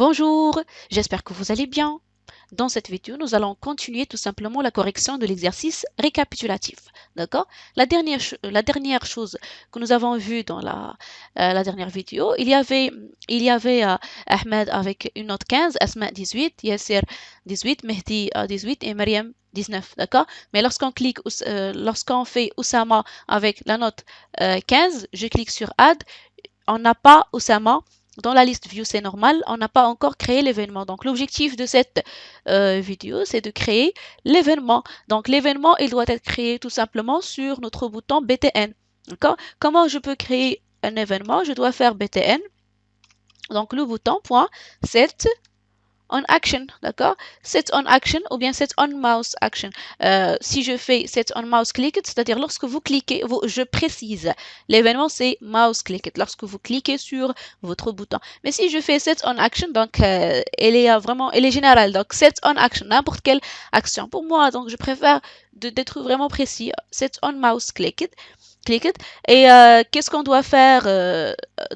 Bonjour, j'espère que vous allez bien. Dans cette vidéo, nous allons continuer tout simplement la correction de l'exercice récapitulatif. D'accord? La dernière chose que nous avons vue dans la dernière vidéo, il y avait Ahmed avec une note 15, Asma 18, Yasser 18, Mehdi 18 et Mariam 19. D'accord? Mais lorsqu'on fait Oussama avec la note 15, je clique sur Add, on n'a pas Oussama dans la liste view, c'est normal, on n'a pas encore créé l'événement. Donc l'objectif de cette vidéo, c'est de créer l'événement. Donc l'événement, il doit être créé tout simplement sur notre bouton BTN. D'accord? Comment je peux créer un événement? Je dois faire BTN. Donc le bouton point set on action, d'accord? Set on action ou bien set on mouse action. Si je fais set on mouse click, c'est-à-dire lorsque vous cliquez, je précise, l'événement c'est mouse click, lorsque vous cliquez sur votre bouton. Mais si je fais set on action, donc elle est générale, donc set on action, n'importe quelle action. Pour moi, donc je préfère d'être vraiment précis. Set on mouse click it. Et qu'est-ce qu'on doit faire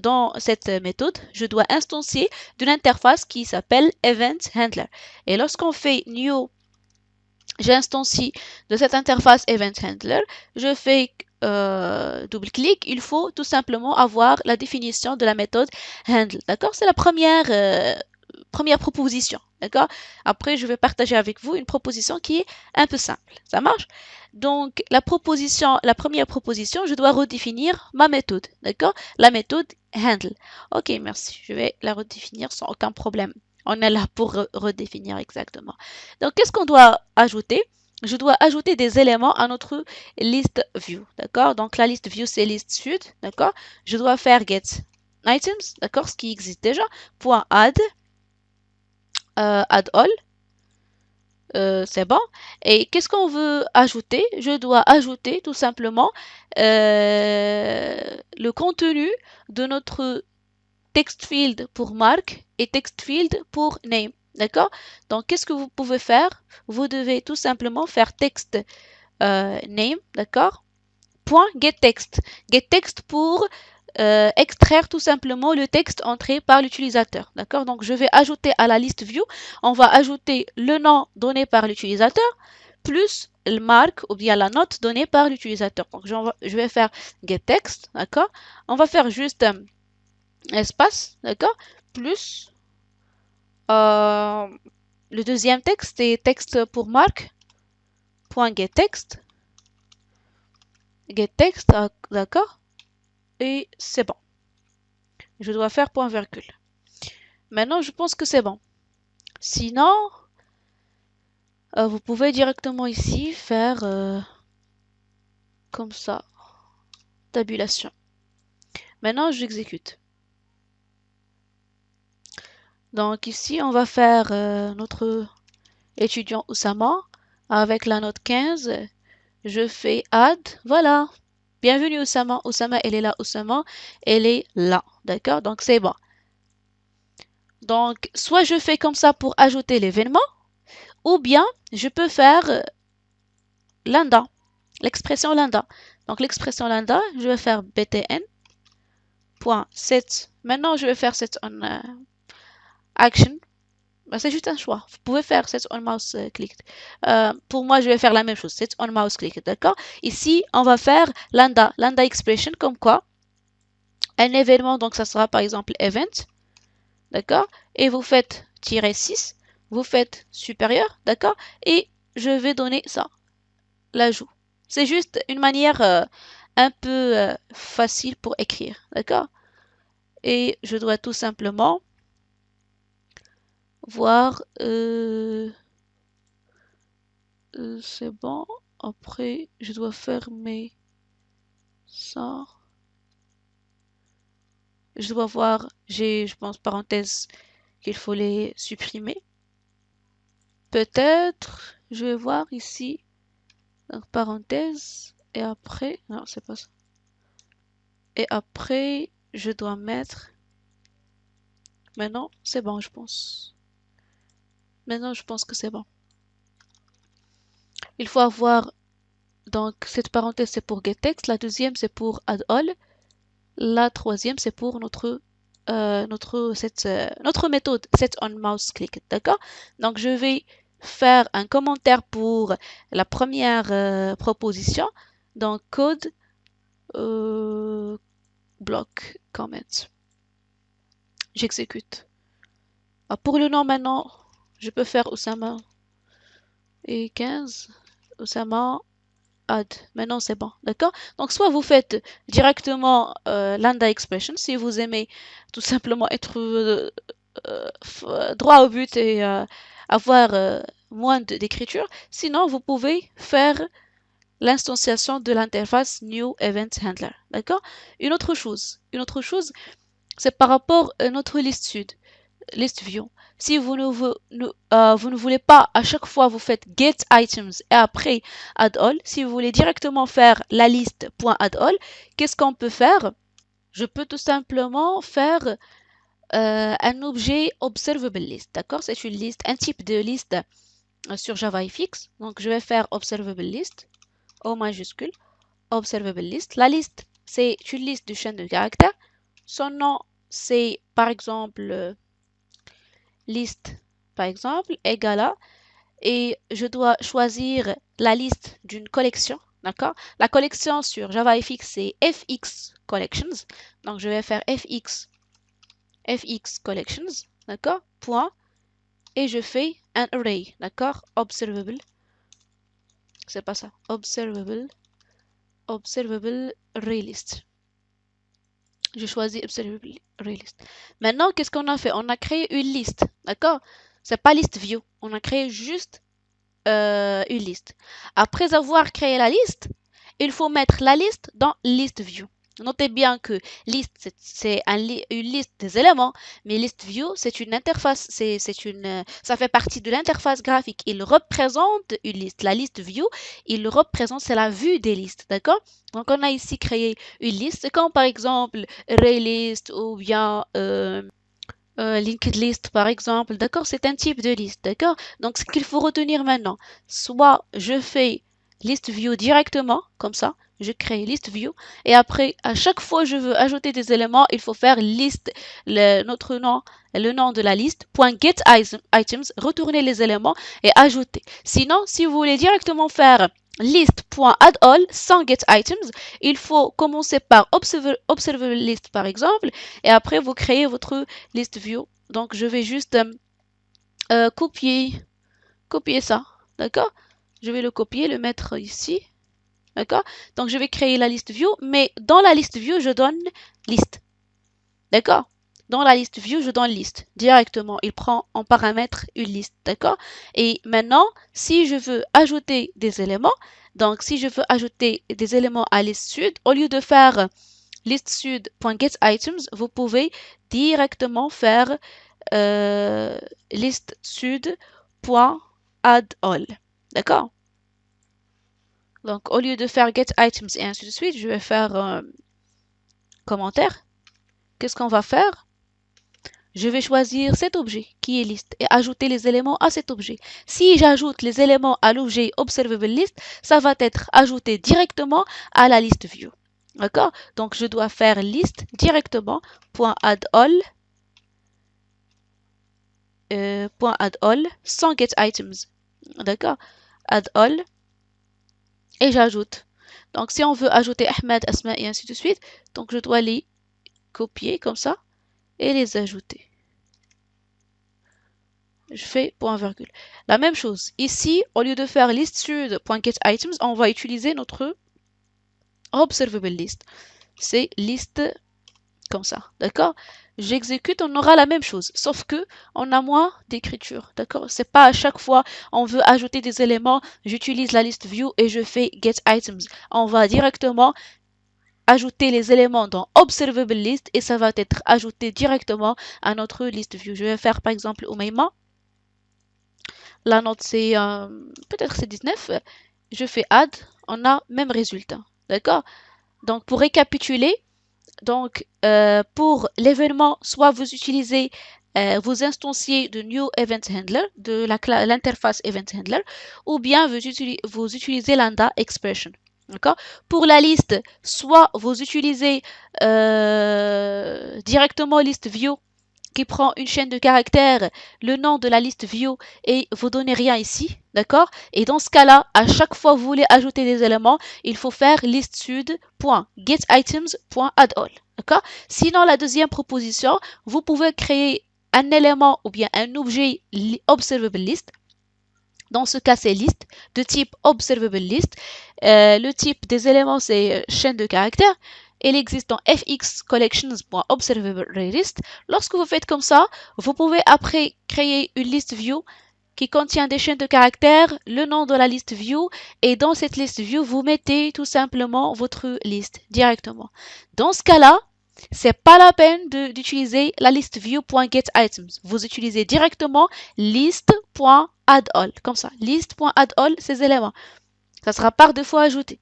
dans cette méthode? Je dois instancier d'une interface qui s'appelle Event Handler. Et lorsqu'on fait New, j'instancie de cette interface Event Handler, je fais double-clic, il faut tout simplement avoir la définition de la méthode handle. D'accord? C'est la première proposition. D'accord? Après, je vais partager avec vous une proposition qui est un peu simple. Ça marche? Donc, la première proposition, je dois redéfinir ma méthode. D'accord? La méthode handle. Ok, merci. Je vais la redéfinir sans aucun problème. On est là pour redéfinir exactement. Donc, qu'est-ce qu'on doit ajouter? Je dois ajouter des éléments à notre liste view. D'accord? Donc, la liste view, c'est liste sud. D'accord? Je dois faire get items. D'accord? Ce qui existe déjà. Point add add all, c'est bon. Et qu'est-ce qu'on veut ajouter? Je dois ajouter tout simplement le contenu de notre text field pour marque et text field pour name. D'accord? Donc, qu'est-ce que vous pouvez faire? Vous devez tout simplement faire text name, d'accord? Point getText. GetText pour extraire tout simplement le texte entré par l'utilisateur. D'accord? Donc, je vais ajouter à la liste view, on va ajouter le nom donné par l'utilisateur plus le marque ou bien la note donnée par l'utilisateur. Donc, je vais faire getText, d'accord? On va faire juste espace, d'accord? Plus le deuxième texte, c'est texte pour marque, point getText, getText, d'accord? Et c'est bon. Je dois faire point virgule. Maintenant, je pense que c'est bon. Sinon, vous pouvez directement ici faire comme ça, tabulation. Maintenant, j'exécute. Donc ici, on va faire notre étudiant Oussama avec la note 15. Je fais add. Voilà. Bienvenue Oussama. Oussama, elle est là. Oussama, elle est là. D'accord? Donc c'est bon. Donc, soit je fais comme ça pour ajouter l'événement, ou bien je peux faire lambda, l'expression lambda. Donc l'expression lambda, je vais faire btn.set. Maintenant, je vais faire set on action. Ben, c'est juste un choix. Vous pouvez faire set on mouse click. Pour moi, je vais faire la même chose. Set on mouse click. D'accord? Ici, on va faire lambda expression comme quoi un événement, donc ça sera par exemple event. D'accord? Et vous faites -6. Vous faites supérieur. D'accord? Et je vais donner ça, l'ajout. C'est juste une manière un peu facile pour écrire. D'accord? Et je dois tout simplement voir. C'est bon. Après, je dois fermer ça. Je dois voir. J'ai, je pense, parenthèses qu'il faut les supprimer. Peut-être. Je vais voir ici. Donc, parenthèse. Et après. Non, c'est pas ça. Et après, je dois mettre. Maintenant, c'est bon, je pense. Maintenant, je pense que c'est bon. Il faut avoir. Donc, cette parenthèse, c'est pour getText. La deuxième, c'est pour add all. La troisième, c'est pour notre notre méthode set on mouse click, d'accord? Donc je vais faire un commentaire pour la première proposition. Donc code block comment. J'exécute. Pour le nom maintenant, je peux faire Oussama et 15. Oussama add. Maintenant c'est bon, d'accord? Donc soit vous faites directement lambda expression si vous aimez tout simplement être droit au but et avoir moins d'écriture. Sinon vous pouvez faire l'instanciation de l'interface new event handler, d'accord? Une autre chose, c'est par rapport à notre liste sud, list view. Si vous ne voulez pas à chaque fois vous faites get items et après add all, si vous voulez directement faire la liste.add all, qu'est-ce qu'on peut faire? Je peux tout simplement faire un objet observable list, d'accord? C'est une liste, un type de liste sur JavaFX. Donc je vais faire observable list, O majuscule, observable list. La liste, c'est une liste de chaîne de caractères. Son nom, c'est par exemple liste, par exemple, égale à, et je dois choisir la liste d'une collection, d'accord? La collection sur JavaFX, c'est FX Collections. Donc je vais faire FX Collections, d'accord? Point. Et je fais un array, d'accord? Observable. C'est pas ça. Observable array list. Je choisis observable array list. Maintenant, qu'est-ce qu'on a fait? On a créé une liste, d'accord? C'est pas liste view. On a créé juste une liste. Après avoir créé la liste, il faut mettre la liste dans list view. Notez bien que liste, c'est une liste des éléments, mais list view, c'est une interface, ça fait partie de l'interface graphique. Il représente une liste. La liste view, il représente, c'est la vue des listes, d'accord? Donc, on a ici créé une liste. C'est comme par exemple array list ou bien linked list par exemple, d'accord? C'est un type de liste, d'accord? Donc, ce qu'il faut retenir maintenant, soit je fais list view directement, comme ça, je crée list view, et après, à chaque fois que je veux ajouter des éléments, il faut faire liste, notre nom, le nom de la liste, .get items, retourner les éléments et ajouter. Sinon, si vous voulez directement faire list.addAll sans get items, il faut commencer par observable list par exemple, et après vous créez votre list view. Donc je vais juste copier ça, d'accord? Je vais le copier, le mettre ici, d'accord? Donc je vais créer la liste view, mais dans la liste view, je donne liste, d'accord? Dans la liste view, je donne liste directement. Il prend en paramètre une liste, d'accord? Et maintenant, si je veux ajouter des éléments, donc si je veux ajouter des éléments à liste sud, au lieu de faire list sud.getItems, vous pouvez directement faire list sud.addAll. D'accord? Donc, au lieu de faire getItems et ainsi de suite, je vais faire commentaire. Qu'est-ce qu'on va faire? Je vais choisir cet objet qui est liste et ajouter les éléments à cet objet. Si j'ajoute les éléments à l'objet observable list, ça va être ajouté directement à la liste view. D'accord? Donc je dois faire liste directement .addAll sans getItems. D'accord? AddAll et j'ajoute. Donc si on veut ajouter Ahmed, Asma et ainsi de suite, donc je dois les copier comme ça et les ajouter. Je fais point virgule. La même chose. Ici, au lieu de faire list sud.getItems, on va utiliser notre observable list. C'est liste comme ça. D'accord? J'exécute, on aura la même chose, sauf que on a moins d'écriture. D'accord? C'est pas à chaque fois on veut ajouter des éléments, j'utilise la liste view et je fais getItems. On va directement ajouter les éléments dans observable list et ça va être ajouté directement à notre liste view. Je vais faire par exemple Umayma. La note c'est peut-être c'est 19. Je fais add, on a même résultat. D'accord? Donc pour récapituler, donc pour l'événement, soit vous utilisez vous instanciez de New Event Handler, de l'interface Event Handler, ou bien vous utilisez Lambda Expression. D'accord? Pour la liste, soit vous utilisez directement liste view qui prend une chaîne de caractères, le nom de la liste view et vous donnez rien ici, d'accord? Et dans ce cas-là, à chaque fois que vous voulez ajouter des éléments, il faut faire listSud.getItems.addAll, d'accord? Sinon, la deuxième proposition, vous pouvez créer un élément ou bien un objet observable list. Dans ce cas, c'est liste de type observable list. Le type des éléments, c'est chaîne de caractères. Il existe dans fxCollections.observableList. Lorsque vous faites comme ça, vous pouvez après créer une liste view qui contient des chaînes de caractères, le nom de la liste view, et dans cette liste view, vous mettez tout simplement votre liste directement. Dans ce cas-là, c'est pas la peine d'utiliser la liste view.getItems. Vous utilisez directement list.addAll, comme ça. List.addAll, ces éléments. Ça sera par deux fois ajouté.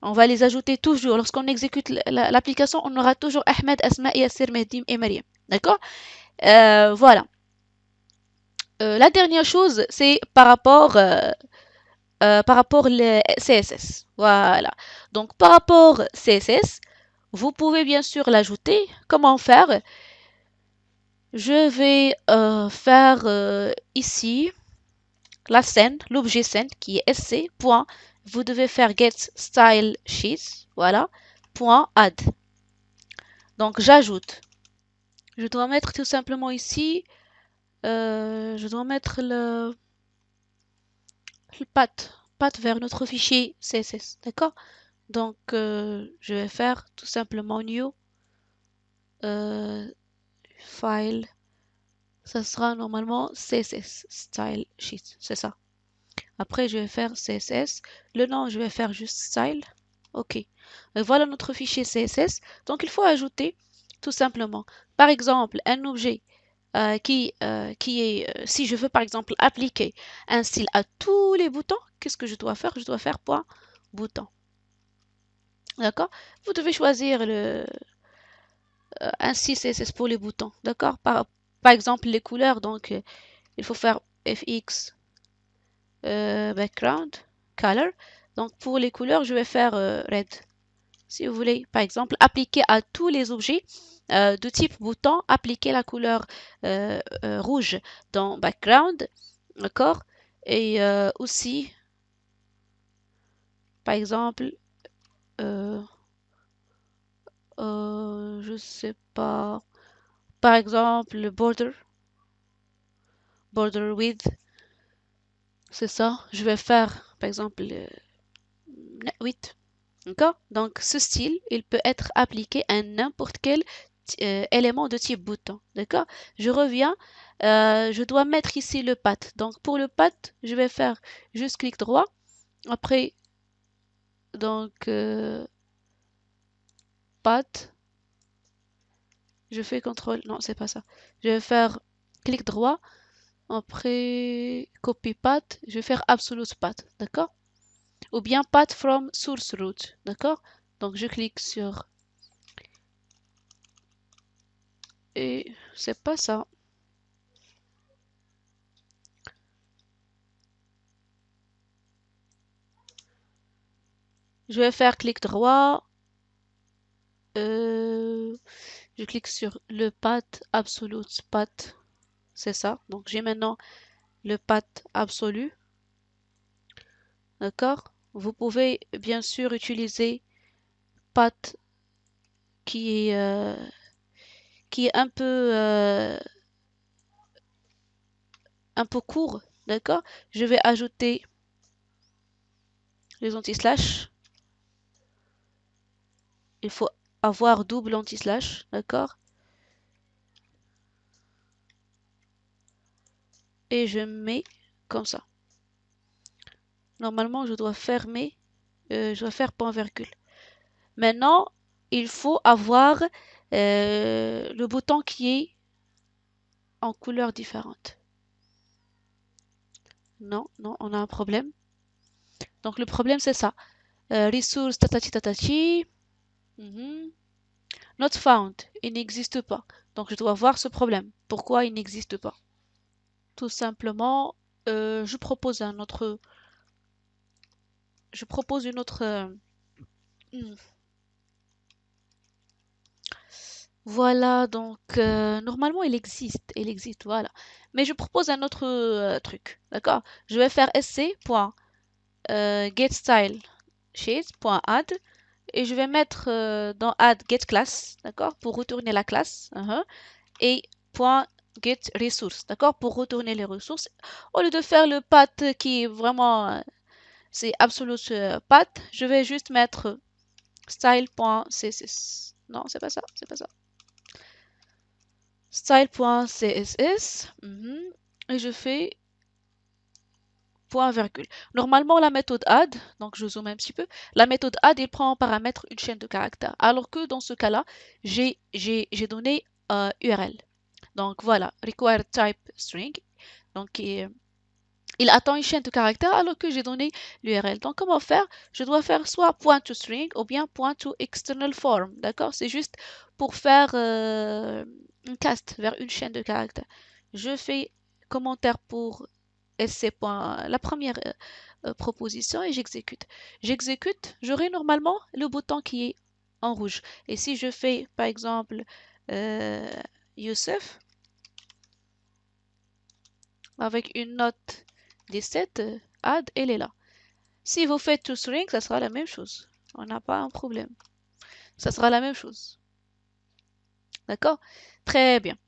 On va les ajouter toujours. Lorsqu'on exécute l'application, on aura toujours Ahmed, Asma, Yassir, Mehdim et Mariam. D'accord? Voilà. La dernière chose, c'est par rapport le CSS. Voilà. Donc, par rapport CSS, vous pouvez bien sûr l'ajouter. Comment faire? Je vais faire ici la scène, l'objet scène qui est sc. Vous devez faire get style sheet, voilà, point add. Donc j'ajoute. Je dois mettre tout simplement ici, je dois mettre le path vers notre fichier CSS, d'accord? Donc je vais faire tout simplement new file. Ça sera normalement CSS style sheet, c'est ça. Après, je vais faire CSS. Le nom, je vais faire juste style. OK. Et voilà notre fichier CSS. Donc, il faut ajouter tout simplement, par exemple, un objet qui est, si je veux par exemple appliquer un style à tous les boutons, qu'est-ce que je dois faire? Je dois faire point bouton. D'accord? Vous devez choisir un style CSS pour les boutons. D'accord? Par exemple, les couleurs, donc il faut faire fx background color. Donc pour les couleurs, je vais faire red. Si vous voulez, par exemple, appliquer à tous les objets de type bouton, appliquer la couleur rouge dans background, d'accord? Et aussi, par exemple, euh, je sais pas, par exemple, le border width, c'est ça. Je vais faire, par exemple, 8. D'accord? Donc, ce style, il peut être appliqué à n'importe quel élément de type bouton. D'accord? Je reviens. Je dois mettre ici le path. Donc, pour le path, je vais faire juste clic droit. Après, donc, path. Je fais contrôle. Non, c'est pas ça. Je vais faire clic droit. Après, copy path. Je vais faire absolute path. D'accord? Ou bien path from source root. D'accord? Donc, je clique sur... Et c'est pas ça. Je vais faire clic droit. Je clique sur le path absolute path. C'est ça. Donc j'ai maintenant le path absolu. D'accord? Vous pouvez bien sûr utiliser path qui est, qui est un peu court. D'accord? Je vais ajouter les anti-slash. Il faut avoir double anti-slash. D'accord? Et je mets comme ça. Normalement, je dois fermer. Je dois faire point virgule. Maintenant, il faut avoir le bouton qui est en couleur différente. Non, non, on a un problème. Donc le problème c'est ça. Resource tatati tatati. Not found. Il n'existe pas. Donc je dois voir ce problème. Pourquoi il n'existe pas? Tout simplement, je propose une autre Voilà, donc normalement il existe, voilà. Mais je propose un autre truc, d'accord? Je vais faire sc.getStyleSheet.add et je vais mettre dans add getClass, d'accord? Pour retourner la classe, et .getResource, d'accord? Pour retourner les ressources. Au lieu de faire le path qui est vraiment, c'est absolute path, je vais juste mettre style.css. Non, c'est pas ça, c'est pas ça. Style.css et je fais point virgule. Normalement, la méthode add, donc je zoome un petit peu, la méthode add, il prend en paramètre une chaîne de caractères. Alors que dans ce cas-là, j'ai donné URL. Donc voilà, require type string. Donc il attend une chaîne de caractères alors que j'ai donné l'URL. Donc comment faire? Je dois faire soit point to string ou bien point to external form. D'accord? C'est juste pour faire un cast vers une chaîne de caractères. Je fais commentaire pour sc. La première proposition et j'exécute. J'exécute, j'aurai normalement le bouton qui est en rouge. Et si je fais par exemple Youssef avec une note 17, add, elle est là. Si vous faites toString, ça sera la même chose. On n'a pas un problème. Ça sera la même chose. D'accord? Très bien.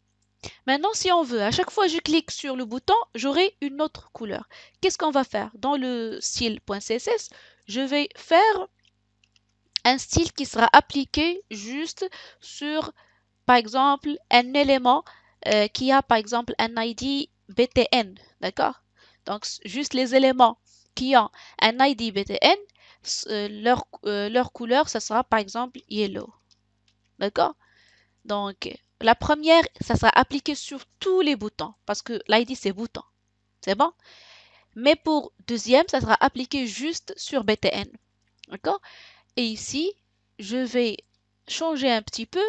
Maintenant, si on veut, à chaque fois que je clique sur le bouton, j'aurai une autre couleur. Qu'est-ce qu'on va faire? Dans le style.css, je vais faire un style qui sera appliqué juste sur, par exemple, un élément qui a, par exemple, un ID btn. D'accord? Donc, juste les éléments qui ont un ID btn, leur couleur, ça sera, par exemple, yellow. D'accord? Donc, la première, ça sera appliqué sur tous les boutons parce que l'ID, c'est bouton. C'est bon? Mais pour deuxième, ça sera appliqué juste sur btn. D'accord? Et ici, je vais changer un petit peu.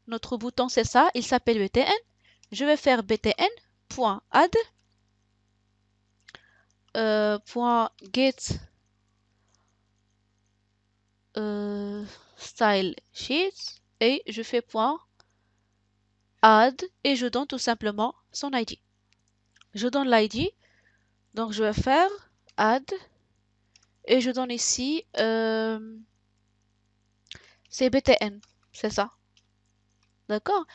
Notre bouton, c'est ça. Il s'appelle btn. Je vais faire btn.add .get style sheet et je fais .add et je donne tout simplement son ID. Je donne l'ID, donc je vais faire add et je donne ici c'est btn, c'est ça, d'accord?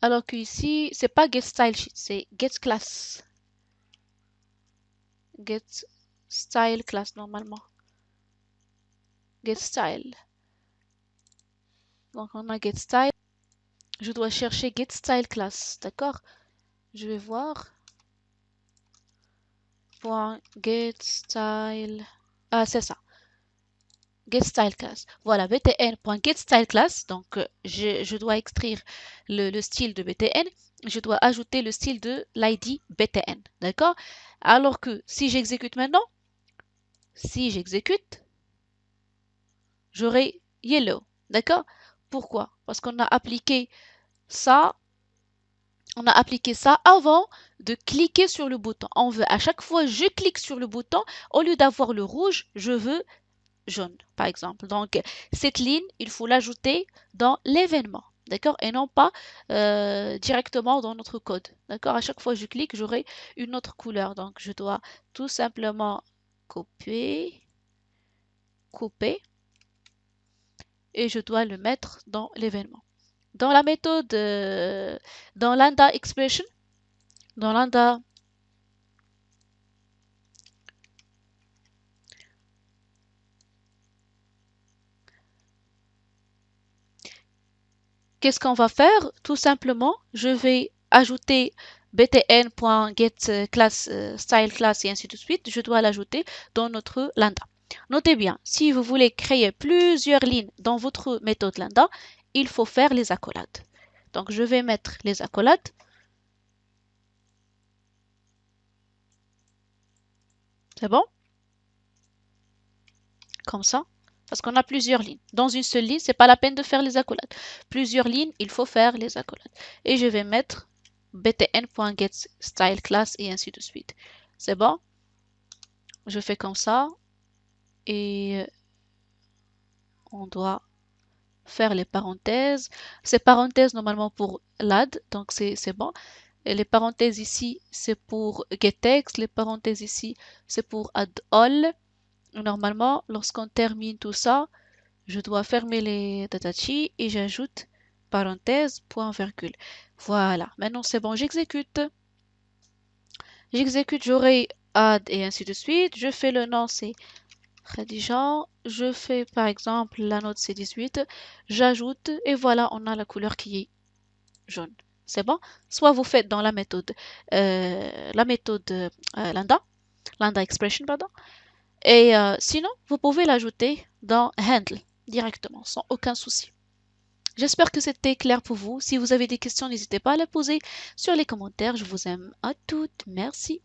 Alors que ici c'est pas get style sheet, c'est get class, get style class normalement, get style. Donc on a get style, je dois chercher get style class, d'accord? Je vais voir .get style, ah c'est ça. GetStyleClass. Voilà, btn.getStyleClass. Donc, je dois extraire le style de btn. Je dois ajouter le style de l'ID btn. D'accord? Alors que si j'exécute maintenant, si j'exécute, j'aurai yellow. D'accord? Pourquoi? Parce qu'on a appliqué ça. On a appliqué ça avant de cliquer sur le bouton. On veut à chaque fois je clique sur le bouton, au lieu d'avoir le rouge, je veux jaune, par exemple. Donc, cette ligne, il faut l'ajouter dans l'événement, d'accord? Et non pas directement dans notre code, d'accord? À chaque fois que je clique, j'aurai une autre couleur. Donc, je dois tout simplement copier, couper, et je dois le mettre dans l'événement. Dans la méthode, dans lambda expression, dans lambda qu'est-ce qu'on va faire? Tout simplement, je vais ajouter btn.getClass style class et ainsi de suite. Je dois l'ajouter dans notre lambda. Notez bien, si vous voulez créer plusieurs lignes dans votre méthode lambda, il faut faire les accolades. Donc, je vais mettre les accolades. C'est bon? Comme ça. Parce qu'on a plusieurs lignes. Dans une seule ligne, c'est pas la peine de faire les accolades. Plusieurs lignes, il faut faire les accolades. Et je vais mettre btn.getStyleClass et ainsi de suite. C'est bon? Je fais comme ça. Et on doit faire les parenthèses. Ces parenthèses normalement pour l'add, donc c'est bon. Et les parenthèses ici, c'est pour getText. Les parenthèses ici, c'est pour add all. Normalement, lorsqu'on termine tout ça, je dois fermer les datachi et j'ajoute parenthèse, point, virgule. Voilà, maintenant c'est bon, j'exécute. J'exécute, j'aurai add et ainsi de suite. Je fais le nom, c'est Khadija. Je fais par exemple la note c'est 18. J'ajoute et voilà, on a la couleur qui est jaune. C'est bon? Soit vous faites dans la méthode lambda expression, pardon. Et sinon, vous pouvez l'ajouter dans handle directement, sans aucun souci. J'espère que c'était clair pour vous. Si vous avez des questions, n'hésitez pas à les poser sur les commentaires. Je vous aime à toutes. Merci.